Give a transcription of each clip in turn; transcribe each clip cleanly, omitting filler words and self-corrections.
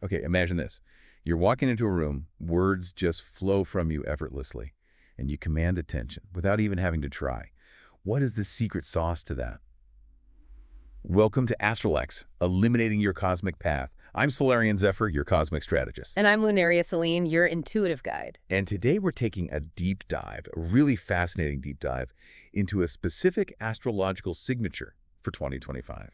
Okay, imagine this. You're walking into a room, words just flow from you effortlessly, and you command attention without even having to try. What is the secret sauce to that? Welcome to ASTRALX, Eliminating Your Cosmic Path. I'm Solarian Zephyr, your cosmic strategist. And I'm Lunaria Celine, your intuitive guide. And today we're taking a deep dive, a really fascinating deep dive, into a specific astrological signature for 2025.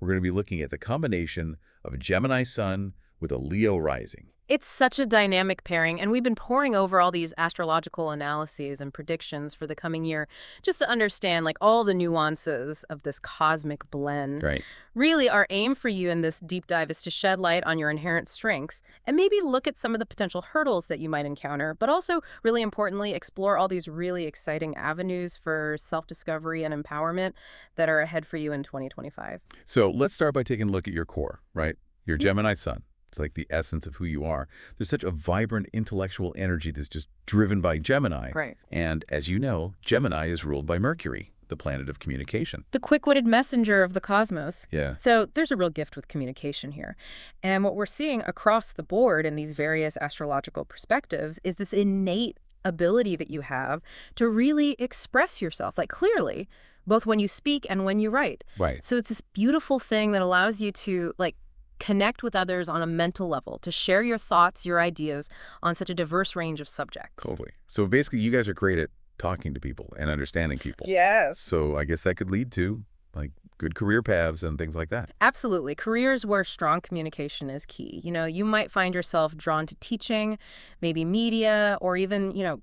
We're going to be looking at the combination of a Gemini Sun with a Leo Rising. It's such a dynamic pairing, and we've been poring over all these astrological analyses and predictions for the coming year just to understand all the nuances of this cosmic blend. Right. Really, our aim for you in this deep dive is to shed light on your inherent strengths and maybe look at some of the potential hurdles that you might encounter, but also, really importantly, explore all these really exciting avenues for self-discovery and empowerment that are ahead for you in 2025. So let's start by taking a look at your core, right? Your Gemini Sun. It's like the essence of who you are. There's such a vibrant intellectual energy that's just driven by Gemini. Right. And as you know, Gemini is ruled by Mercury, the planet of communication. The quick-witted messenger of the cosmos. Yeah. So there's a real gift with communication here. And what we're seeing across the board in these various astrological perspectives is this innate ability that you have to really express yourself, clearly, both when you speak and when you write. Right. So it's this beautiful thing that allows you to, connect with others on a mental level, to share your thoughts, your ideas on such a diverse range of subjects. Totally. So basically, you guys are great at talking to people and understanding people. Yes. So I guess that could lead to, good career paths and things like that. Absolutely. Careers where strong communication is key. You might find yourself drawn to teaching, maybe media, or even,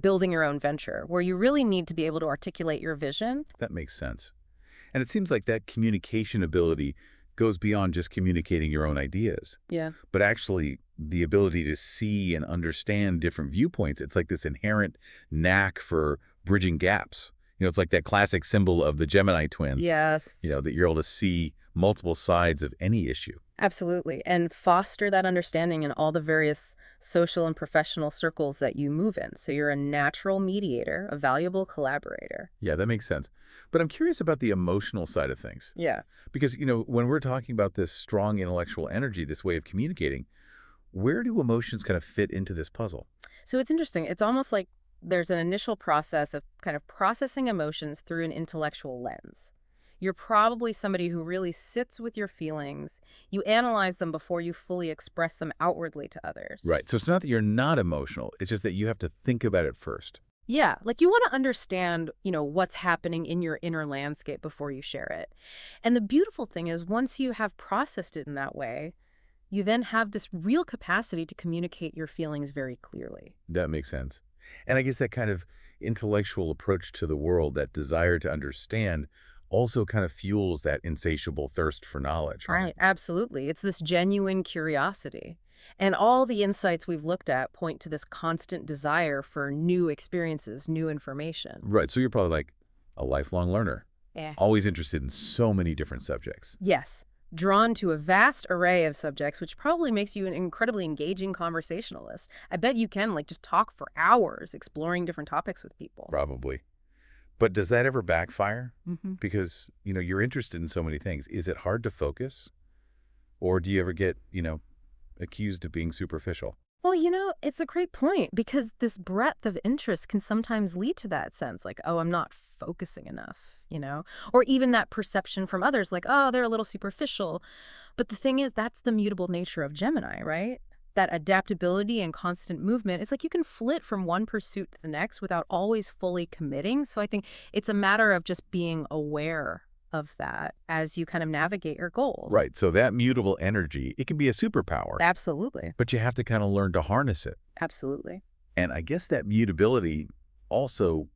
building your own venture, where you really need to be able to articulate your vision. That makes sense. And it seems like that communication ability goes beyond just communicating your own ideas. Yeah. But actually, the ability to see and understand different viewpoints. It's like this inherent knack for bridging gaps. It's like that classic symbol of the Gemini twins. Yes. That you're able to see multiple sides of any issue. Absolutely. And foster that understanding in all the various social and professional circles that you move in. So you're a natural mediator, a valuable collaborator. Yeah, that makes sense. But I'm curious about the emotional side of things. Yeah. Because, when we're talking about this strong intellectual energy, this way of communicating, where do emotions kind of fit into this puzzle? So it's interesting. It's almost like there's an initial process of kind of processing emotions through an intellectual lens. You're probably somebody who really sits with your feelings. You analyze them before you fully express them outwardly to others. Right. So it's not that you're not emotional. It's just that you have to think about it first. Yeah, you want to understand, what's happening in your inner landscape before you share it. And the beautiful thing is once you have processed it in that way, you then have this real capacity to communicate your feelings very clearly. That makes sense. And I guess that kind of intellectual approach to the world, that desire to understand, also kind of fuels that insatiable thirst for knowledge. Right, absolutely. It's this genuine curiosity. And all the insights we've looked at point to this constant desire for new experiences, new information. Right. So you're probably like a lifelong learner. Yeah. Always interested in so many different subjects. Yes. Drawn to a vast array of subjects, which probably makes you an incredibly engaging conversationalist. I bet you can just talk for hours exploring different topics with people. Probably. But does that ever backfire? Mm-hmm. Because, you're interested in so many things. Is it hard to focus? Or do you ever get, accused of being superficial? Well, it's a great point because this breadth of interest can sometimes lead to that sense oh, I'm not focusing enough, or even that perception from others oh, they're a little superficial. But the thing is, that's the mutable nature of Gemini, right? That adaptability and constant movement. It's you can flit from one pursuit to the next without always fully committing. So I think it's a matter of just being aware of that as you kind of navigate your goals. Right. So that mutable energy, it can be a superpower. Absolutely. But you have to kind of learn to harness it. Absolutely. And I guess that mutability also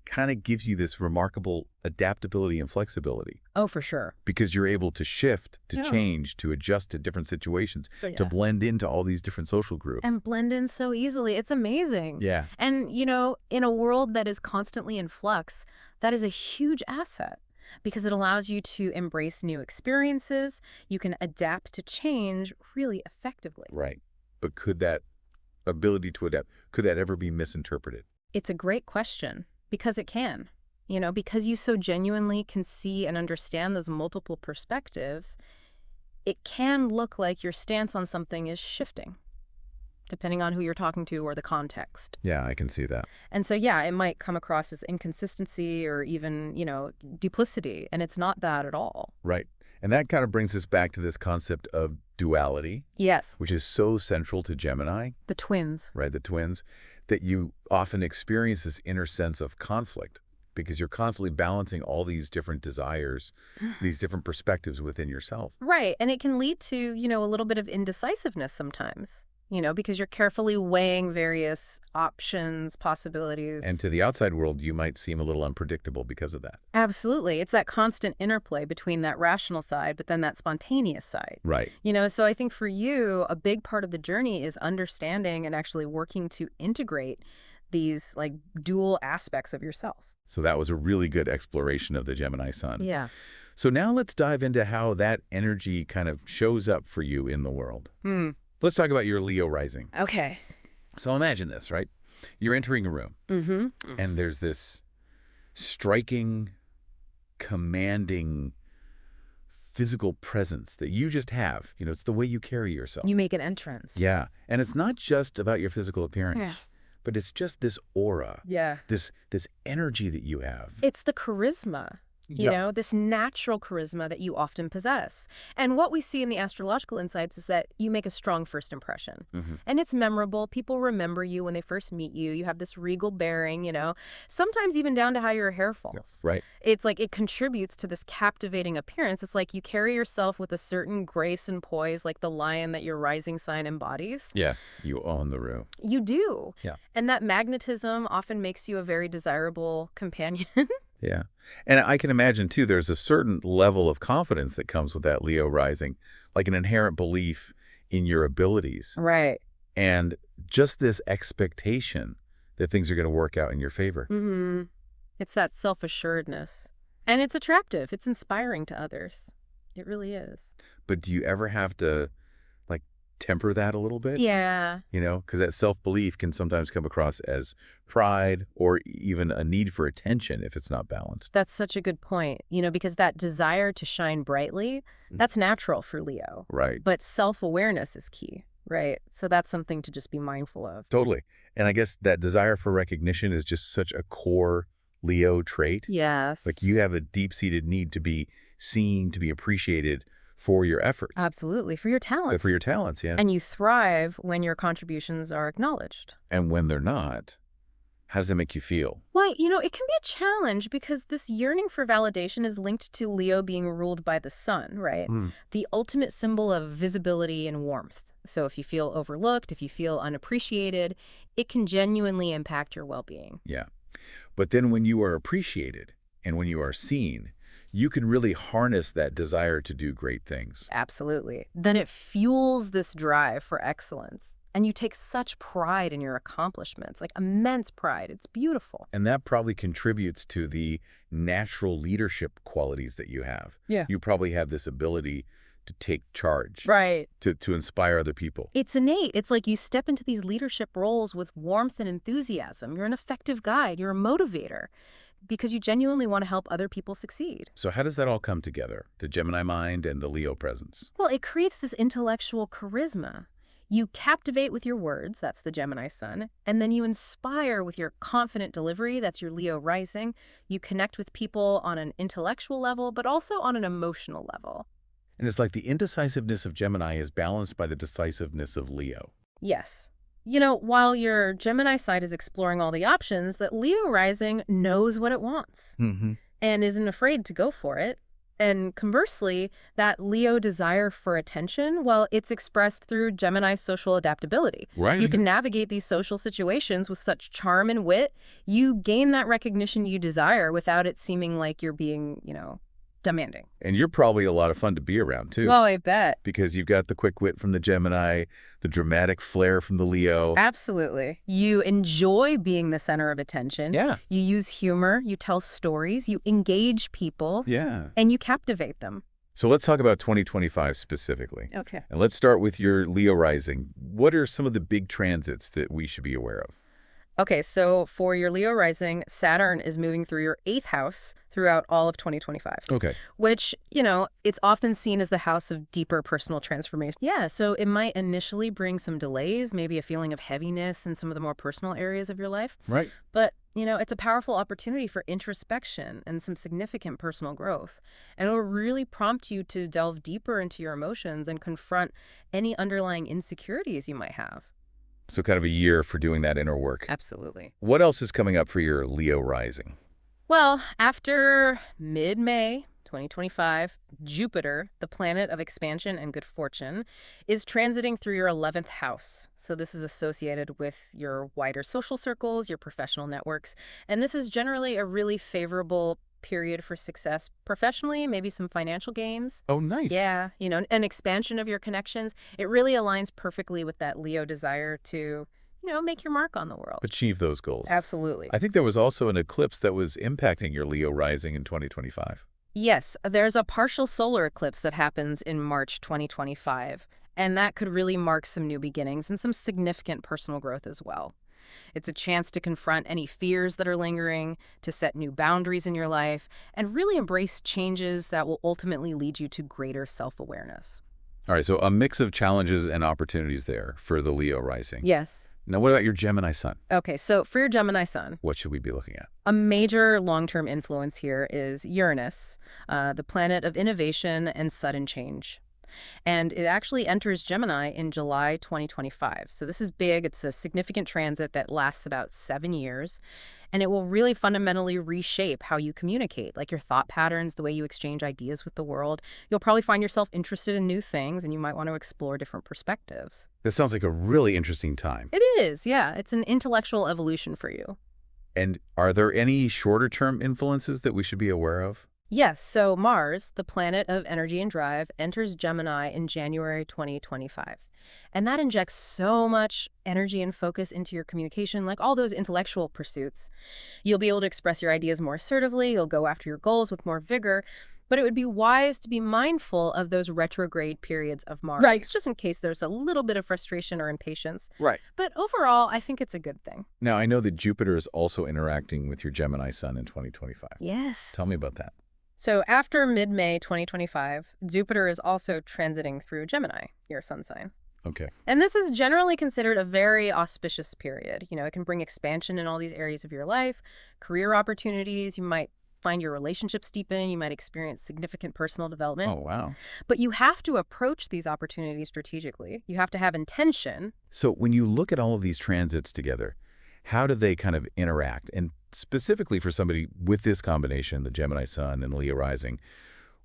kind of gives you this remarkable adaptability and flexibility. Oh, for sure. Because you're able to shift, to Yeah. change, to adjust to different situations, to blend into all these different social groups. And blend in so easily. It's amazing. Yeah. And, in a world that is constantly in flux, that is a huge asset because it allows you to embrace new experiences. You can adapt to change really effectively. Right. But could that ability to adapt, could that ever be misinterpreted? It's a great question because it can. Because you so genuinely can see and understand those multiple perspectives, it can look like your stance on something is shifting, depending on who you're talking to or the context. Yeah, I can see that. And so, yeah, it might come across as inconsistency or even, duplicity, and it's not that at all. Right. And that kind of brings us back to this concept of duality, Yes. which is so central to Gemini, The twins. right, the twins, that you often experience this inner sense of conflict because you're constantly balancing all these different desires, these different perspectives within yourself. Right. And it can lead to, a little bit of indecisiveness sometimes, because you're carefully weighing various options, possibilities. And to the outside world, you might seem a little unpredictable because of that. Absolutely. It's that constant interplay between that rational side, but then that spontaneous side. Right. So I think for you, a big part of the journey is understanding and actually working to integrate these like dual aspects of yourself. So that was a really good exploration of the Gemini Sun. Yeah. So now let's dive into how that energy kind of shows up for you in the world. Let's talk about your Leo rising. Okay. So imagine this, right? You're entering a room, and there's this striking, commanding physical presence that you just have. It's the way you carry yourself. You make an entrance. Yeah. And it's not just about your physical appearance, but it's just this aura, this energy that you have. It's the charisma. This natural charisma that you often possess. And what we see in the astrological insights is that you make a strong first impression. And it's memorable. People remember you when they first meet you. You have this regal bearing, sometimes even down to how your hair falls. Right. It's like it contributes to this captivating appearance. It's like you carry yourself with a certain grace and poise, like the lion that your rising sign embodies. Yeah. You own the room. You do. Yeah. And that magnetism often makes you a very desirable companion. Yeah. And I can imagine, too, there's a certain level of confidence that comes with that Leo rising, like an inherent belief in your abilities. Right. And just this expectation that things are going to work out in your favor. It's that self-assuredness. And it's attractive. It's inspiring to others. It really is. But do you ever have to, temper that a little bit? Yeah. Because that self-belief can sometimes come across as pride or even a need for attention if it's not balanced. That's such a good point, because that desire to shine brightly, that's natural for Leo. Right. But self-awareness is key, right? So that's something to just be mindful of. Totally. And I guess that desire for recognition is just such a core Leo trait. Yes. Like you have a deep-seated need to be seen, to be appreciated for your efforts. Absolutely. For your talents. For your talents, yeah. And you thrive when your contributions are acknowledged. And when they're not, how does that make you feel? Well, it can be a challenge because this yearning for validation is linked to Leo being ruled by the sun, right? The ultimate symbol of visibility and warmth. So if you feel overlooked, if you feel unappreciated, it can genuinely impact your well-being. Yeah. But then when you are appreciated and when you are seen, you can really harness that desire to do great things. Absolutely. Then it fuels this drive for excellence. And you take such pride in your accomplishments, like immense pride. It's beautiful. And that probably contributes to the natural leadership qualities that you have. Yeah. You probably have this ability to take charge. Right. To inspire other people. It's innate. It's like you step into these leadership roles with warmth and enthusiasm. You're an effective guide. You're a motivator. Because you genuinely want to help other people succeed. So how does that all come together, the Gemini mind and the Leo presence? Well, it creates this intellectual charisma. You captivate with your words, that's the Gemini sun, and then you inspire with your confident delivery, that's your Leo rising. You connect with people on an intellectual level, but also on an emotional level. And it's like the indecisiveness of Gemini is balanced by the decisiveness of Leo. Yes. While your Gemini side is exploring all the options, that Leo rising knows what it wants and isn't afraid to go for it. And conversely, that Leo desire for attention, well, it's expressed through Gemini's social adaptability. Right. You can navigate these social situations with such charm and wit. You gain that recognition you desire without it seeming like you're being, demanding. And you're probably a lot of fun to be around, too. Well, I bet. Because you've got the quick wit from the Gemini, the dramatic flair from the Leo. Absolutely. You enjoy being the center of attention. Yeah. You use humor, you tell stories, you engage people. Yeah. And you captivate them. So let's talk about 2025 specifically. Okay. And let's start with your Leo rising. What are some of the big transits that we should be aware of? Okay, so for your Leo rising, Saturn is moving through your 8th house throughout all of 2025, Okay. which, it's often seen as the house of deeper personal transformation. Yeah, so it might initially bring some delays, maybe a feeling of heaviness in some of the more personal areas of your life. Right. But, it's a powerful opportunity for introspection and some significant personal growth. And it will really prompt you to delve deeper into your emotions and confront any underlying insecurities you might have. So kind of a year for doing that inner work. Absolutely. What else is coming up for your Leo rising? Well, after mid-May 2025, Jupiter, the planet of expansion and good fortune, is transiting through your 11th house. So this is associated with your wider social circles, your professional networks, and this is generally a really favorable period for success professionally, maybe some financial gains. Oh, nice. Yeah, an expansion of your connections. It really aligns perfectly with that Leo desire to, make your mark on the world. Achieve those goals. Absolutely. I think there was also an eclipse that was impacting your Leo rising in 2025. Yes, there's a partial solar eclipse that happens in March 2025, and that could really mark some new beginnings and some significant personal growth as well. It's a chance to confront any fears that are lingering, to set new boundaries in your life, and really embrace changes that will ultimately lead you to greater self-awareness. All right, so a mix of challenges and opportunities there for the Leo rising. Yes. Now, what about your Gemini sun? Okay, so for your Gemini sun, What should we be looking at? a major long-term influence here is Uranus, the planet of innovation and sudden change. And it actually enters Gemini in July 2025. So this is big. It's a significant transit that lasts about 7 years. And it will really fundamentally reshape how you communicate, like your thought patterns, the way you exchange ideas with the world. You'll probably find yourself interested in new things, and you might want to explore different perspectives. This sounds like a really interesting time. It is, yeah. It's an intellectual evolution for you. And are there any shorter-term influences that we should be aware of? Yes, so Mars, the planet of energy and drive, enters Gemini in January 2025. And that injects so much energy and focus into your communication, like all those intellectual pursuits. You'll be able to express your ideas more assertively, you'll go after your goals with more vigor, but it would be wise to be mindful of those retrograde periods of Mars, Right. just in case there's a little bit of frustration or impatience. Right. But overall, I think it's a good thing. Now, I know that Jupiter is also interacting with your Gemini sun in 2025. Yes. Tell me about that. So after mid-May 2025, Jupiter is also transiting through Gemini, your sun sign. Okay. And this is generally considered a very auspicious period. It can bring expansion in all these areas of your life, career opportunities. You might find your relationships deepen. You might experience significant personal development. Oh, wow. But you have to approach these opportunities strategically. You have to have intention. So when you look at all of these transits together, how do they kind of interact? And specifically for somebody with this combination, the Gemini sun and the Leo rising,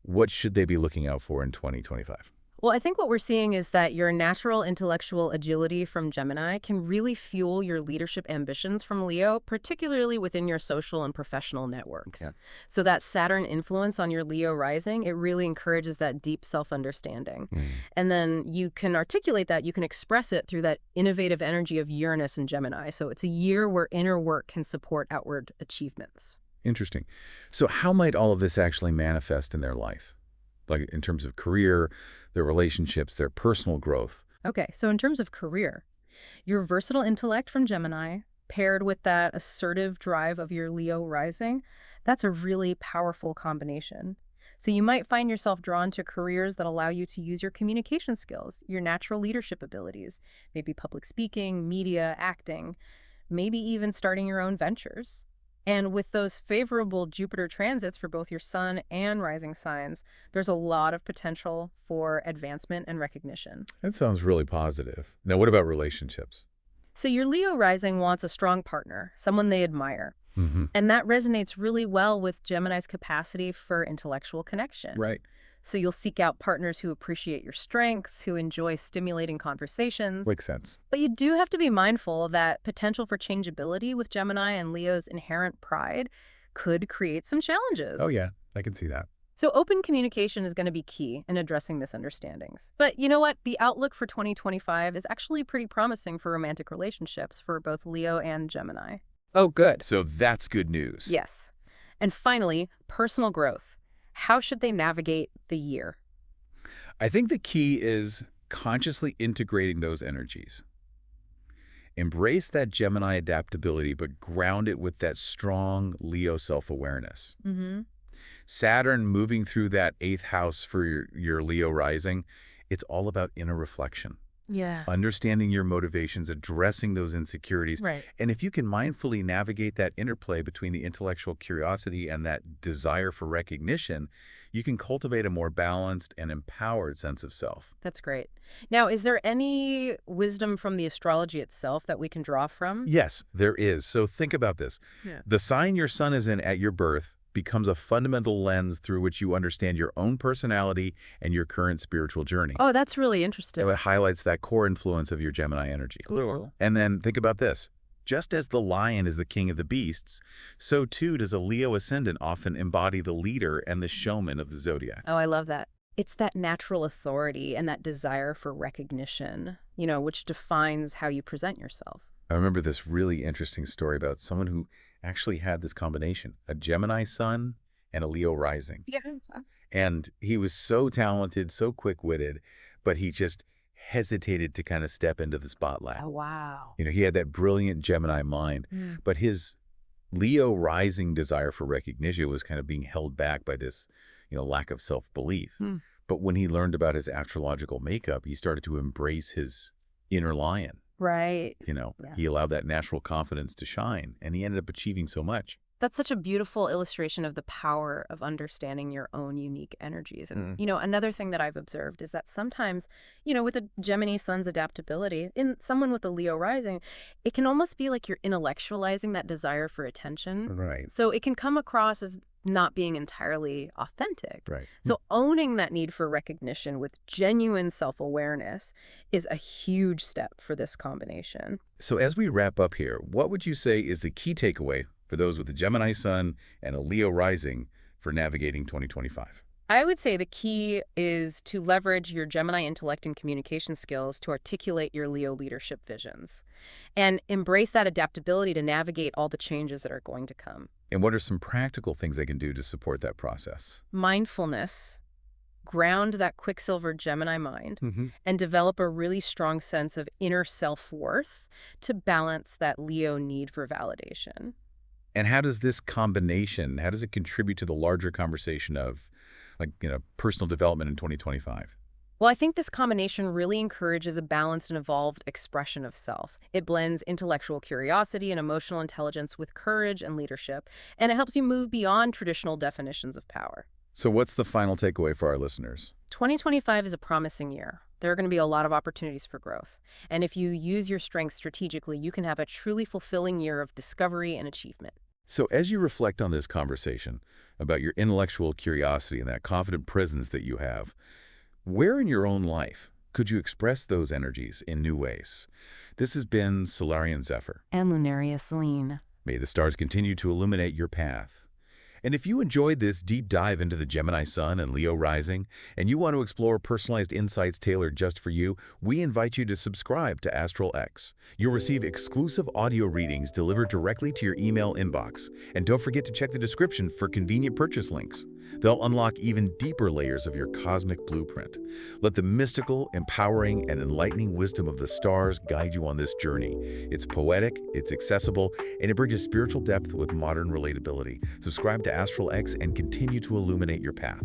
what should they be looking out for in 2025? Well, I think what we're seeing is that your natural intellectual agility from Gemini can really fuel your leadership ambitions from Leo, particularly within your social and professional networks. Yeah. So that Saturn influence on your Leo rising, it really encourages that deep self-understanding. And then you can articulate that, you can express it through that innovative energy of Uranus and Gemini. So it's a year where inner work can support outward achievements. Interesting. So how might all of this actually manifest in their life? Like in terms of career, their relationships, their personal growth? Okay, so in terms of career, your versatile intellect from Gemini, paired with that assertive drive of your Leo rising, that's a really powerful combination. So you might find yourself drawn to careers that allow you to use your communication skills, your natural leadership abilities, maybe public speaking, media, acting, maybe even starting your own ventures. And with those favorable Jupiter transits for both your sun and rising signs, there's a lot of potential for advancement and recognition. That sounds really positive. Now, what about relationships? So your Leo rising wants a strong partner, someone they admire. Mm-hmm. And that resonates really well with Gemini's capacity for intellectual connection. Right. So you'll seek out partners who appreciate your strengths, who enjoy stimulating conversations. Makes sense. But you do have to be mindful that potential for changeability with Gemini and Leo's inherent pride could create some challenges. Oh, yeah. I can see that. So open communication is going to be key in addressing misunderstandings. But you know what? The outlook for 2025 is actually pretty promising for romantic relationships for both Leo and Gemini. Oh, good. So that's good news. Yes. And finally, personal growth. How should they navigate the year? I think the key is consciously integrating those energies. Embrace that Gemini adaptability, but ground it with that strong Leo self-awareness. Mm-hmm. Saturn moving through that 8th house for your Leo rising, it's all about inner reflection. Yeah. Understanding your motivations, addressing those insecurities. Right. And if you can mindfully navigate that interplay between the intellectual curiosity and that desire for recognition, you can cultivate a more balanced and empowered sense of self. That's great. Now, is there any wisdom from the astrology itself that we can draw from? Yes, there is. So think about this. Yeah. The sign your sun is in at your birth becomes a fundamental lens through which you understand your own personality and your current spiritual journey. Oh, that's really interesting. It highlights that core influence of your Gemini energy. Cool. And then think about this. Just as the lion is the king of the beasts, so too does a Leo ascendant often embody the leader and the showman of the zodiac. Oh, I love that. It's that natural authority and that desire for recognition, which defines how you present yourself. I remember this really interesting story about someone who actually had this combination, a Gemini sun and a Leo rising. Yeah. And he was so talented, so quick-witted, but he just hesitated to kind of step into the spotlight. Oh, wow. He had that brilliant Gemini mind, but his Leo rising desire for recognition was kind of being held back by this, lack of self-belief. But when he learned about his astrological makeup, he started to embrace his inner lion. Right. Yeah. He allowed that natural confidence to shine, and he ended up achieving so much. That's such a beautiful illustration of the power of understanding your own unique energies. And, another thing that I've observed is that sometimes, with a Gemini sun's adaptability, in someone with a Leo rising, it can almost be like you're intellectualizing that desire for attention. Right. So it can come across as not being entirely authentic. Right. So owning that need for recognition with genuine self-awareness is a huge step for this combination. So as we wrap up here, what would you say is the key takeaway for those with a Gemini sun and a Leo rising for navigating 2025? I would say the key is to leverage your Gemini intellect and communication skills to articulate your Leo leadership visions and embrace that adaptability to navigate all the changes that are going to come. And what are some practical things they can do to support that process? Mindfulness, ground that Quicksilver Gemini mind, and develop a really strong sense of inner self-worth to balance that Leo need for validation. And how does this combination, how does it contribute to the larger conversation of personal development in 2025? Well, I think this combination really encourages a balanced and evolved expression of self. It blends intellectual curiosity and emotional intelligence with courage and leadership, and it helps you move beyond traditional definitions of power. So what's the final takeaway for our listeners? 2025 is a promising year. There are going to be a lot of opportunities for growth. And if you use your strengths strategically, you can have a truly fulfilling year of discovery and achievement. So as you reflect on this conversation about your intellectual curiosity and that confident presence that you have, where in your own life could you express those energies in new ways? This has been Solarian Zephyr. And Lunarius Lean. May the stars continue to illuminate your path. And if you enjoyed this deep dive into the Gemini Sun and Leo Rising, and you want to explore personalized insights tailored just for you, we invite you to subscribe to ASTRALX. You'll receive exclusive audio readings delivered directly to your email inbox. And don't forget to check the description for convenient purchase links. They'll unlock even deeper layers of your cosmic blueprint. Let the mystical, empowering, and enlightening wisdom of the stars guide you on this journey. It's poetic, it's accessible, and it brings spiritual depth with modern relatability. Subscribe to ASTRALX and continue to illuminate your path.